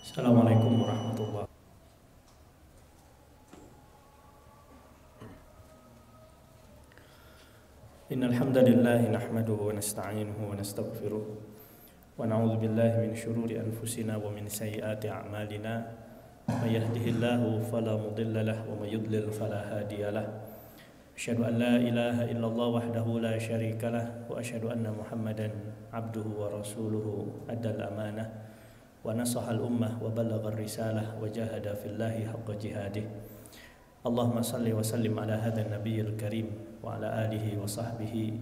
Assalamualaikum warahmatullahi wabarakatuh. Innal hamdalillah nahmaduhu wa nasta'inuhu wa nastaghfiruh wa na'udzu billahi min shururi anfusina wa min sayyiati a'malina. May yahdihillahu fala mudilla lahu wa may yudlil fala hadiya lahu. Asyhadu an la ilaha illallah wahdahu la syarika lah wa asyhadu anna Muhammadan abduhu wa rasuluhu addal amanah wa nasahal ummah wa ballagha risalah wa jahada fillahi haqqa jihadih. Allahumma salli wa sallim ala hadzal nabiyil karim wa ala alihi wa sahbihi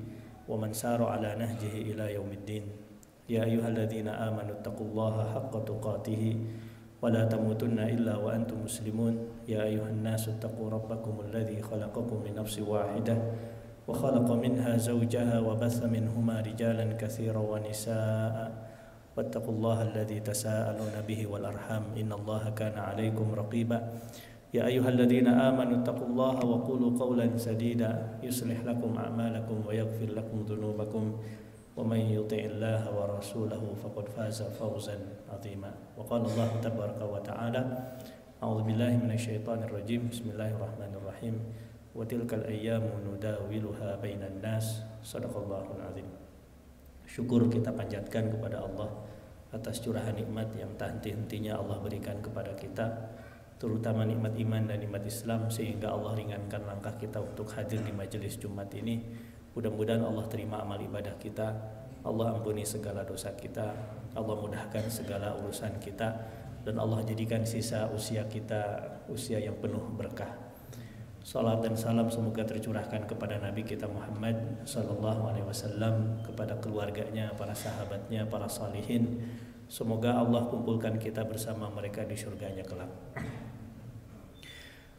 wa man sara ala nahjihi ila yaumiddin. Ya ayyuhalladzina amanu taqullaha haqqa tuqatih wa la tamutunna illa wa antum muslimun. Ya ayyuhan nasu taqu rabbakumul ladzi khalaqakum min nafsin wahidah wa khalaqa minha zawjaha wa batha minhuma rijalan katsiran wa nisaa'a wattaqullaha alladzi tasaaluna bihi wal arham innallaha kana 'alaikum raqiba. Ya ayyuhalladzina amanu taqullaha wa qulu qawlan sadida yuslih lakum a'malakum wa yaghfir lakum dhunubakum wa may yuti'illaha wa rasulahu faqad faza fawzan 'azima. Wa qala Allah tabaraka wa ta'ala a'udzu billahi minasyaitonir rajim. Bismillahirrahmanirrahim. Wa tilkal ayyamu nudawiluha bainan nas. Shadaqallahul azim. Syukur kita panjatkan kepada Allah atas curahan nikmat yang tak henti-hentinya Allah berikan kepada kita, terutama nikmat iman dan nikmat Islam, sehingga Allah ringankan langkah kita untuk hadir di majelis Jumat ini. Mudah-mudahan Allah terima amal ibadah kita, Allah ampuni segala dosa kita, Allah mudahkan segala urusan kita, dan Allah jadikan sisa usia kita usia yang penuh berkah. Salat dan salam semoga tercurahkan kepada Nabi kita Muhammad sallallahu alaihi wasallam, kepada keluarganya, para sahabatnya, para salihin. Semoga Allah kumpulkan kita bersama mereka di surganya kelak.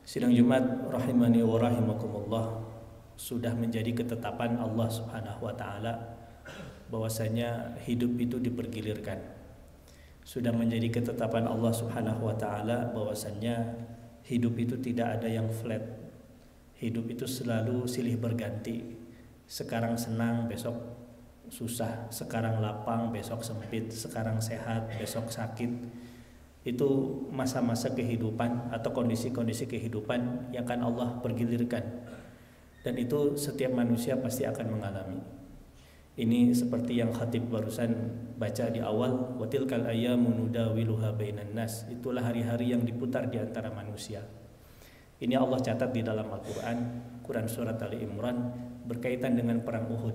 Sidang Jumat rahimani wa rahimakumullah, sudah menjadi ketetapan Allah Subhanahu wa taala bahwasanya hidup itu dipergilirkan. Sudah menjadi ketetapan Allah Subhanahu wa taala bahwasanya hidup itu tidak ada yang flat. Hidup itu selalu silih berganti. Sekarang senang, besok susah. Sekarang lapang, besok sempit. Sekarang sehat, besok sakit. Itu masa-masa kehidupan atau kondisi-kondisi kehidupan yang akan Allah pergilirkan, dan itu setiap manusia pasti akan mengalami. Ini seperti yang khatib barusan baca di awal, wa tilkal ayyamu nudawiluha bainan nas. Itulah hari-hari yang diputar di antara manusia. Ini Allah catat di dalam Al-Quran, Quran surat Ali Imran, berkaitan dengan perang Uhud.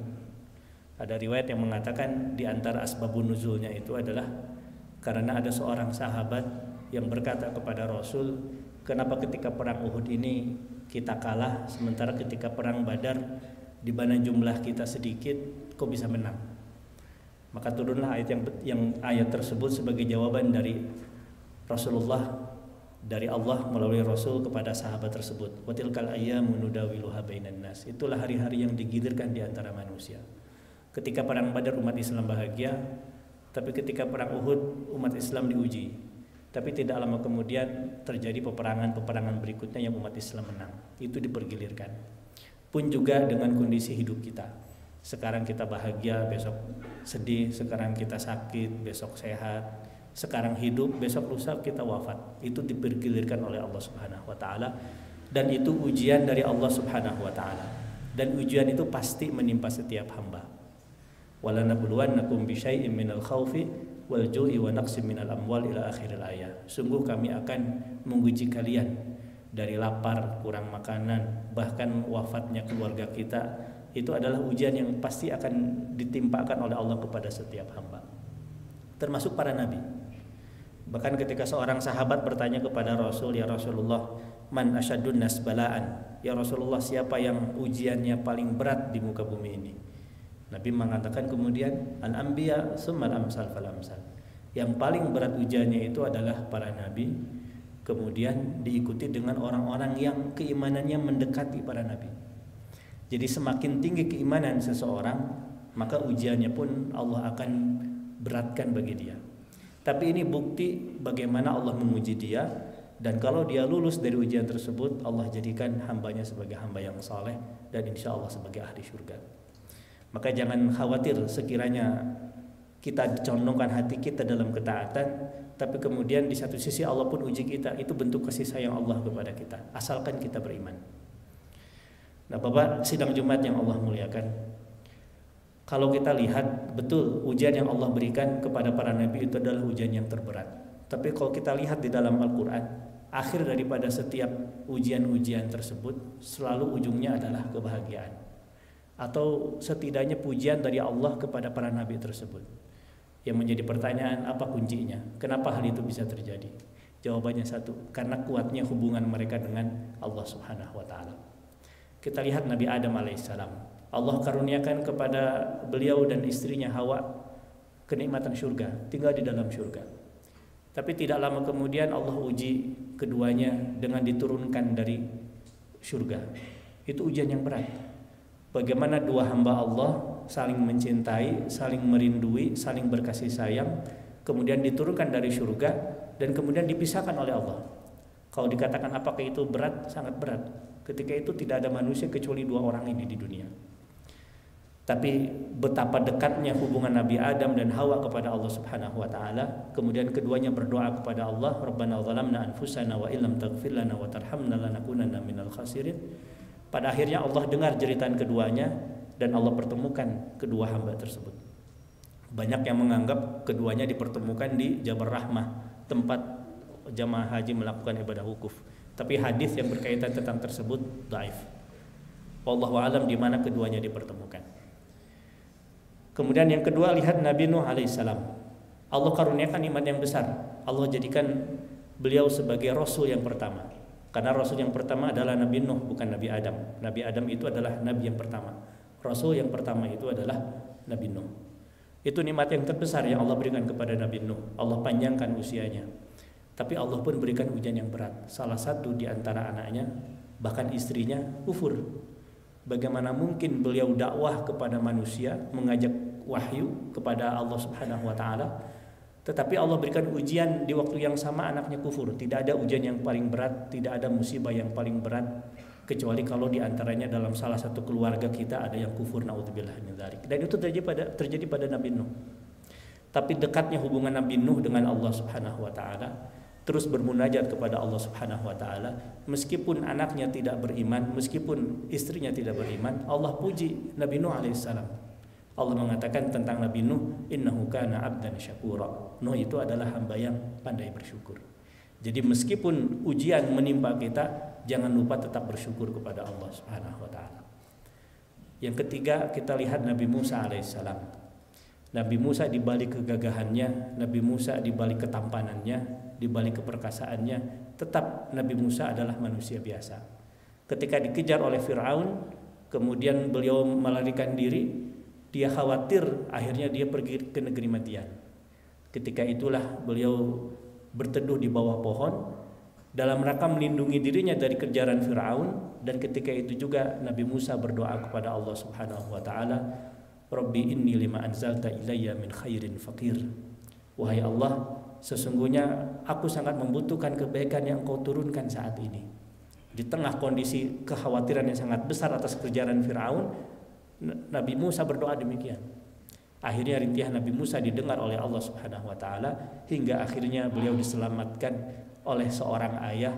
Ada riwayat yang mengatakan di antara asbabun nuzulnya itu adalah karena ada seorang sahabat yang berkata kepada Rasul, kenapa ketika perang Uhud ini kita kalah, sementara ketika perang Badar di mana jumlah kita sedikit kok bisa menang? Maka turunlah ayat tersebut sebagai jawaban dari Rasulullah, dari Allah melalui Rasul kepada sahabat tersebut. Wa tilkal ayyamu nudawiluha bainan nas. Itulah hari-hari yang digilirkan di antara manusia. Ketika perang Badar umat Islam bahagia, tapi ketika perang Uhud umat Islam diuji. Tapi tidak lama kemudian terjadi peperangan berikutnya yang umat Islam menang. Itu dipergilirkan. Pun juga dengan kondisi hidup kita. Sekarang kita bahagia, besok sedih. Sekarang kita sakit, besok sehat. Sekarang hidup, besok lusa kita wafat. Itu dipergilirkan oleh Allah Subhanahu wa taala, dan itu ujian dari Allah Subhanahu wa taala. Dan ujian itu pasti menimpa setiap hamba. Wala nabluwannakum bisyai'im minal khaufi wal ju'i wa naqsim minal amwal ila akhiril ayat. Sungguh kami akan menguji kalian dari lapar, kurang makanan, bahkan wafatnya keluarga kita. Itu adalah ujian yang pasti akan ditimpakan oleh Allah kepada setiap hamba, termasuk para nabi. Bahkan ketika seorang sahabat bertanya kepada Rasul, ya Rasulullah, man asyadun nas balaan? Ya Rasulullah, siapa yang ujiannya paling berat di muka bumi ini? Nabi mengatakan kemudian, al-anbiya summal amsal fal amsal. Yang paling berat ujiannya itu adalah para nabi, kemudian diikuti dengan orang-orang yang keimanannya mendekati para nabi. Jadi semakin tinggi keimanan seseorang, maka ujiannya pun Allah akan beratkan bagi dia. Tapi ini bukti bagaimana Allah menguji dia, dan kalau dia lulus dari ujian tersebut, Allah jadikan hambanya sebagai hamba yang saleh dan insya Allah sebagai ahli surga. Maka jangan khawatir sekiranya kita condongkan hati kita dalam ketaatan, tapi kemudian di satu sisi Allah pun uji kita. Itu bentuk kasih sayang Allah kepada kita, asalkan kita beriman. Nah, Bapak sidang Jumat yang Allah muliakan, kalau kita lihat betul ujian yang Allah berikan kepada para nabi itu adalah ujian yang terberat. Tapi kalau kita lihat di dalam Al-Quran, akhir daripada setiap ujian-ujian tersebut selalu ujungnya adalah kebahagiaan, atau setidaknya pujian dari Allah kepada para nabi tersebut. Yang menjadi pertanyaan, apa kuncinya? Kenapa hal itu bisa terjadi? Jawabannya satu, karena kuatnya hubungan mereka dengan Allah Subhanahu wa taala. Kita lihat Nabi Adam alaihissalam. Allah karuniakan kepada beliau dan istrinya Hawa kenikmatan surga, tinggal di dalam surga. Tapi tidak lama kemudian Allah uji keduanya dengan diturunkan dari surga. Itu ujian yang berat. Bagaimana dua hamba Allah saling mencintai, saling merindui, saling berkasih sayang, kemudian diturunkan dari surga dan kemudian dipisahkan oleh Allah. Kalau dikatakan apakah itu berat? Sangat berat. Ketika itu tidak ada manusia kecuali dua orang ini di dunia. Tapi betapa dekatnya hubungan Nabi Adam dan Hawa kepada Allah Subhanahu wa taala. Kemudian keduanya berdoa kepada Allah, Rabbana zalamna anfusana wa illam taghfir lana wa tarhamna lanakunanna minal khasirin. Pada akhirnya Allah dengar jeritan keduanya dan Allah pertemukan kedua hamba tersebut. Banyak yang menganggap keduanya dipertemukan di Jabal Rahmah, tempat jamaah haji melakukan ibadah wukuf. Tapi hadis yang berkaitan tentang tersebut dhaif. Wallahu alam di mana keduanya dipertemukan. Kemudian yang kedua, lihat Nabi Nuh alaihissalam. Allah karuniakan nikmat yang besar. Allah jadikan beliau sebagai rasul yang pertama. Karena rasul yang pertama adalah Nabi Nuh, bukan Nabi Adam. Nabi Adam itu adalah nabi yang pertama. Rasul yang pertama itu adalah Nabi Nuh. Itu nikmat yang terbesar yang Allah berikan kepada Nabi Nuh. Allah panjangkan usianya. Tapi Allah pun berikan ujian yang berat. Salah satu di antara anaknya, bahkan istrinya, kufur. Bagaimana mungkin beliau dakwah kepada manusia, mengajak wahyu kepada Allah Subhanahu wa taala, tetapi Allah berikan ujian di waktu yang sama anaknya kufur. Tidak ada ujian yang paling berat, tidak ada musibah yang paling berat kecuali kalau di antaranya dalam salah satu keluarga kita ada yang kufur, naudzubillah min dzalik. Dan itu terjadi pada Nabi Nuh. Tapi dekatnya hubungan Nabi Nuh dengan Allah Subhanahu wa taala, terus bermunajat kepada Allah Subhanahu wa taala, meskipun anaknya tidak beriman, meskipun istrinya tidak beriman, Allah puji Nabi Nuh alaihissalam. Allah mengatakan tentang Nabi Nuh, innahu kana 'abdan syakura. Nuh itu adalah hamba yang pandai bersyukur. Jadi meskipun ujian menimpa kita, jangan lupa tetap bersyukur kepada Allah Subhanahu wa taala. Yang ketiga, kita lihat Nabi Musa alaihissalam. Nabi Musa di balik kegagahannya, Nabi Musa di balik ketampanannya, di balik keperkasaannya, tetap Nabi Musa adalah manusia biasa. Ketika dikejar oleh Fir'aun, kemudian beliau melarikan diri, dia khawatir, akhirnya dia pergi ke negeri Madian. Ketika itulah beliau berteduh di bawah pohon dalam rangka melindungi dirinya dari kejaran Fir'aun. Dan ketika itu juga Nabi Musa berdoa kepada Allah Subhanahu wa taala, Rabbi inni lima anzalta ilayya min khairin faqir. Wahai Allah, sesungguhnya aku sangat membutuhkan kebaikan yang Engkau turunkan saat ini. Di tengah kondisi kekhawatiran yang sangat besar atas kejaran Fir'aun, Nabi Musa berdoa demikian. Akhirnya rintihan Nabi Musa didengar oleh Allah Subhanahu wa taala, hingga akhirnya beliau diselamatkan oleh seorang ayah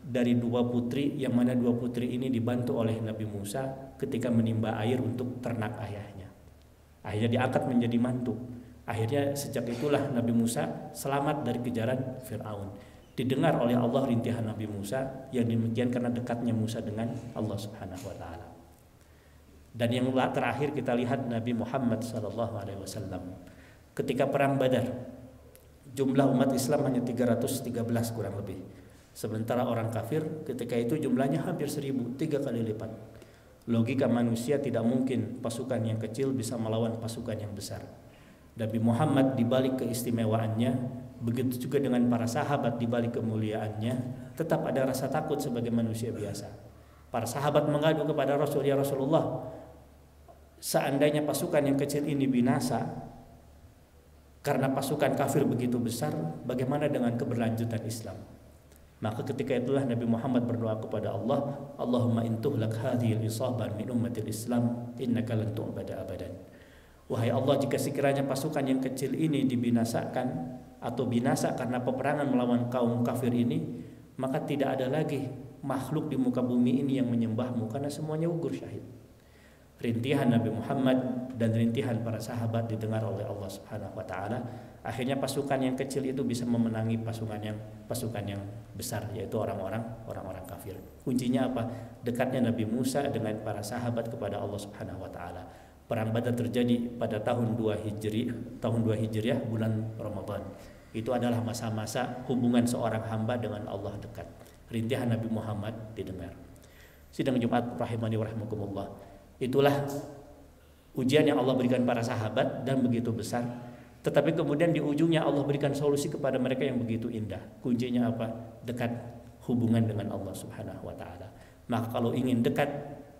dari dua putri, yang mana dua putri ini dibantu oleh Nabi Musa ketika menimba air untuk ternak ayahnya. Akhirnya diangkat menjadi mantu. Akhirnya sejak itulah Nabi Musa selamat dari kejaran Fir'aun. Didengar oleh Allah rintihan Nabi Musa yang demikian karena dekatnya Musa dengan Allah Subhanahu wa taala. Dan yang terakhir kita lihat Nabi Muhammad SAW. Ketika perang Badar, jumlah umat Islam hanya 313 kurang lebih. Sementara orang kafir ketika itu jumlahnya hampir 1000, 3 kali lipat. Logika manusia tidak mungkin pasukan yang kecil bisa melawan pasukan yang besar. Nabi Muhammad dibalik keistimewaannya, begitu juga dengan para sahabat dibalik kemuliaannya, tetap ada rasa takut sebagai manusia biasa. Para sahabat mengadu kepada Rasul, ya Rasulullah, seandainya pasukan yang kecil ini binasa karena pasukan kafir begitu besar, bagaimana dengan keberlanjutan Islam? Maka ketika itulah Nabi Muhammad berdoa kepada Allah, Allahumma intuhlak hadhil isabah min ummatil Islam innaka lan tu'bada abadan. Wahai Allah, jika sekiranya pasukan yang kecil ini dibinasakan atau binasa karena peperangan melawan kaum kafir ini, maka tidak ada lagi makhluk di muka bumi ini yang menyembahmu, karena semuanya gugur syahid. Rintihan Nabi Muhammad dan rintihan para sahabat didengar oleh Allah Subhanahu wa taala. Akhirnya pasukan yang kecil itu bisa memenangi pasukan yang besar, yaitu orang-orang kafir. Kuncinya apa? Dekatnya Nabi Musa dengan para sahabat kepada Allah Subhanahu wa taala. Perang Badar terjadi pada tahun 2 Hijriah bulan Ramadan. Itu adalah masa-masa hubungan seorang hamba dengan Allah dekat. Rintihan Nabi Muhammad didengar. Sidang Jumat rahimani wa rahimakumullah. Itulah ujian yang Allah berikan para sahabat dan begitu besar. Tetapi kemudian di ujungnya Allah berikan solusi kepada mereka yang begitu indah. Kuncinya apa? Dekat hubungan dengan Allah Subhanahu wa taala. Maka kalau ingin dekat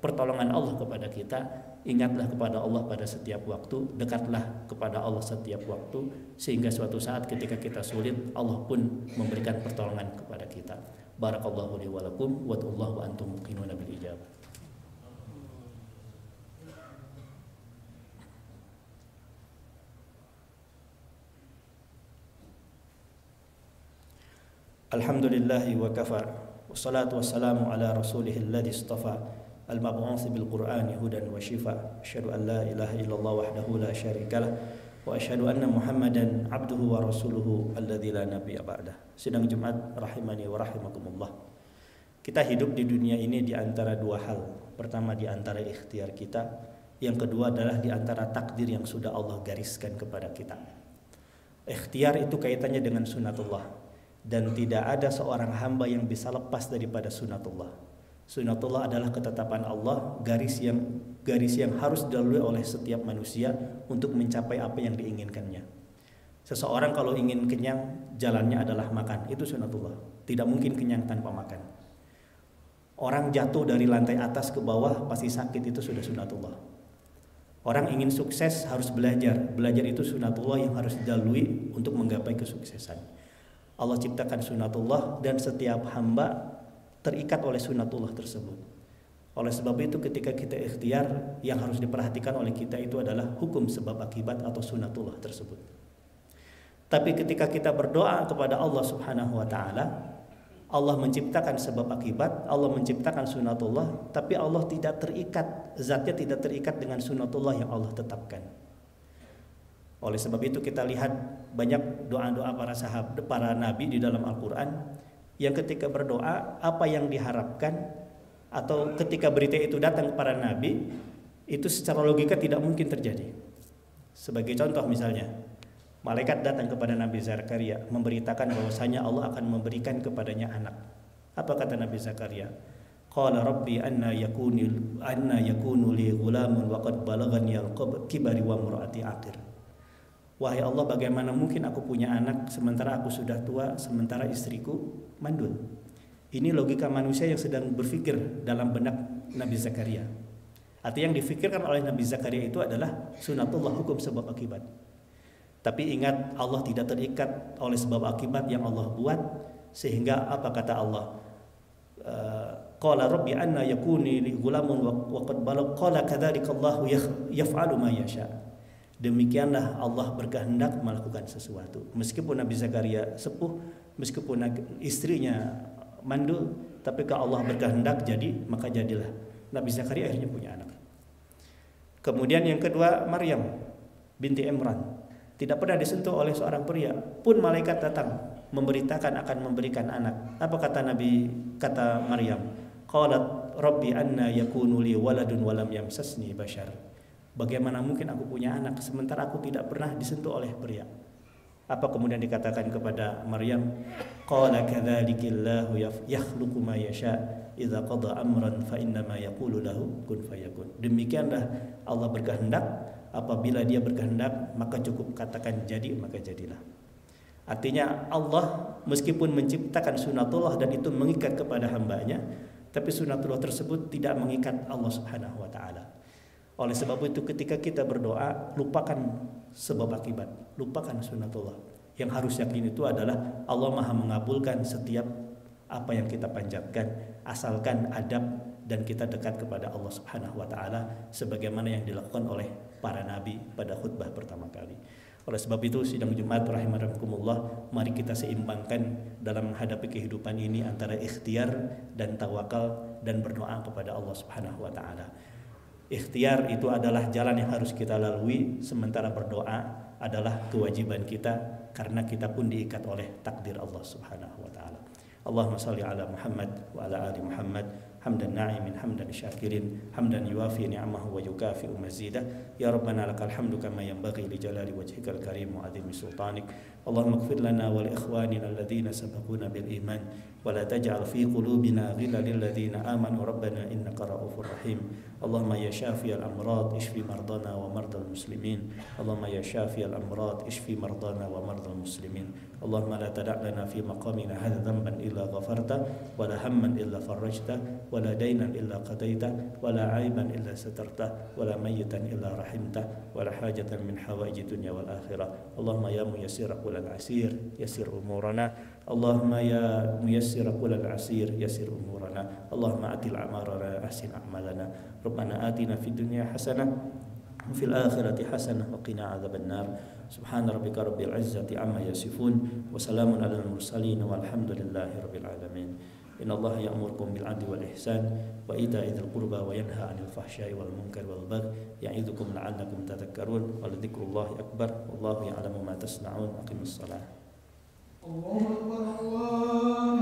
pertolongan Allah kepada kita, ingatlah kepada Allah pada setiap waktu, dekatlah kepada Allah setiap waktu, sehingga suatu saat ketika kita sulit, Allah pun memberikan pertolongan kepada kita. Barakallahu li wa lakum wa wallahu antum muqinuna bil ijabah. Alhamdulillahi wa kafa, wassalatu wassalamu ala rasulih alladhi istafa, al-mab'uts bil qur'ani hudan wa shifa. Asyhadu an la ilaha illallah wahdahu la syarikalah wa asyhadu anna Muhammadan abduhu wa rasuluhu alladzi la nabiyya ba'dah. Sidang Jumat rahimani wa rahimakumullah. Kita hidup di dunia ini di antara dua hal. Pertama di antara ikhtiar kita, yang kedua adalah di antara takdir yang sudah Allah gariskan kepada kita. Ikhtiar itu kaitannya dengan sunatullah, dan tidak ada seorang hamba yang bisa lepas daripada sunatullah. Sunatullah adalah ketetapan Allah, garis yang harus dilalui oleh setiap manusia untuk mencapai apa yang diinginkannya. Seseorang kalau ingin kenyang, jalannya adalah makan. Itu sunatullah. Tidak mungkin kenyang tanpa makan. Orang jatuh dari lantai atas ke bawah pasti sakit, itu sudah sunatullah. Orang ingin sukses harus belajar. Belajar itu sunatullah yang harus dilalui untuk menggapai kesuksesan. Allah ciptakan sunatullah dan setiap hamba terikat oleh sunatullah tersebut. Oleh sebab itu ketika kita ikhtiar, yang harus diperhatikan oleh kita itu adalah hukum sebab akibat atau sunatullah tersebut. Tapi ketika kita berdoa kepada Allah Subhanahu wa taala, Allah menciptakan sebab akibat, Allah menciptakan sunatullah, tapi Allah tidak terikat, zatnya tidak terikat dengan sunatullah yang Allah tetapkan. Oleh sebab itu kita lihat banyak doa-doa para nabi di dalam Al-Quran, yang ketika berdoa apa yang diharapkan atau ketika berita itu datang kepada nabi, itu secara logika tidak mungkin terjadi. Sebagai contoh misalnya, malaikat datang kepada Nabi Zakaria memberitakan bahwasanya Allah akan memberikan kepadanya anak. Apa kata Nabi Zakaria? Qala rabbi anna yakunu li ghulamun wa qad balaghani al-kibari wa imraati aqir. Wahai Allah, bagaimana mungkin aku punya anak sementara aku sudah tua, sementara istriku mandul. Ini logika manusia yang sedang berpikir dalam benak Nabi Zakaria. Artinya yang difikirkan oleh Nabi Zakaria itu adalah sunatullah, hukum sebab akibat. Tapi ingat, Allah tidak terikat oleh sebab akibat yang Allah buat, sehingga apa kata Allah? Qala rabbi anna yakuni li ghulamun wa qad balagha qala kadzalika Allahu yaf'alu ma yasha. Demikianlah Allah berkehendak melakukan sesuatu. Meskipun Nabi Zakaria sepuh, meskipun istrinya mandul, tapi kalau Allah berkehendak jadi, maka jadilah. Nabi Zakaria akhirnya punya anak. Kemudian yang kedua, Maryam binti Imran tidak pernah disentuh oleh seorang pria, pun malaikat datang memberitakan akan memberikan anak. Apa kata Maryam? Qalat rabbi anna yakunu li waladun wa lam yamsasni bashar. Bagaimana mungkin aku punya anak sementara aku tidak pernah disentuh oleh pria? Apa kemudian dikatakan kepada Maryam? Qala kadzalika yakhluqu ma yasha idza qada amran fa innama yaqulu lahu kun fayakun. Demikianlah Allah berkehendak, apabila Dia berkehendak maka cukup katakan jadi, maka jadilah. Artinya Allah meskipun menciptakan sunatullah dan itu mengikat kepada hambanya, tapi sunatullah tersebut tidak mengikat Allah Subhanahu wa taala. Oleh sebab itu ketika kita berdoa, lupakan sebab akibat, lupakan sunatullah. Yang harus yakin itu adalah Allah Maha mengabulkan setiap apa yang kita panjatkan, asalkan adab dan kita dekat kepada Allah Subhanahu wa taala sebagaimana yang dilakukan oleh para nabi pada khutbah pertama kali. Oleh sebab itu sidang Jumat rahimakumullah, mari kita seimbangkan dalam menghadapi kehidupan ini antara ikhtiar dan tawakal dan berdoa kepada Allah Subhanahu wa taala. Ikhtiar itu adalah jalan yang harus kita lalui, sementara berdoa adalah kewajiban kita karena kita pun diikat oleh takdir Allah Subhanahu wa taala. Allahumma shalli ala Muhammad wa ala ali Muhammad hamdan na'imin hamdan syakirin hamdan yuafi ni'amahu wa yukafi'u mazidah. Ya Rabbana lakal hamdu kama yanbaghi li jalali wajhikal karim wa 'azimi sultanik. Allahumma ighfir lana wa li ikhwanina alladhina sabaquna bil iman wa la taj'al fi qulubina ghillan lil ladzina amanu rabbana innaka ra'ufur rahim. Allahumma ya syafiyal amrad ishfi mardana wa mardal muslimin. Allahumma ya syafiyal amrad ishfi mardana wa mardal muslimin. Allahumma la tada' lana fi maqamina hadha dhanban illa ghafarta wa la hamman illa farajta wa la daynan illa qadaita wa la aiban illa satarta wa la mayyitan illa rahimta wa la hajatan min hawaiji dunya wal akhirah. Allahumma ya muyassir kullal asir yassir umurana. Allahumma ya muyassir kullal asir yassir umurana. Allahumma atil a'marana ahsin a'malana. Rabbana atina fid dunya hasanah wa fil akhirati hasanah wa qina adzabannar. Subhana rabbika rabbil izzati amma yasifun wa salamun alal mursalin walhamdulillahi rabbil alamin. Inna Allah ya'murukum bil 'adli wal ihsan wa ita'i dzil qurba wa yanha 'anil fahsya'i wal munkari wal baghi ya'idzukum la'allakum tadhakkarun wa dzikrullahi akbar wallahu ya'lamu ma tasna'un. Aqimus shalah. Allahu akbar.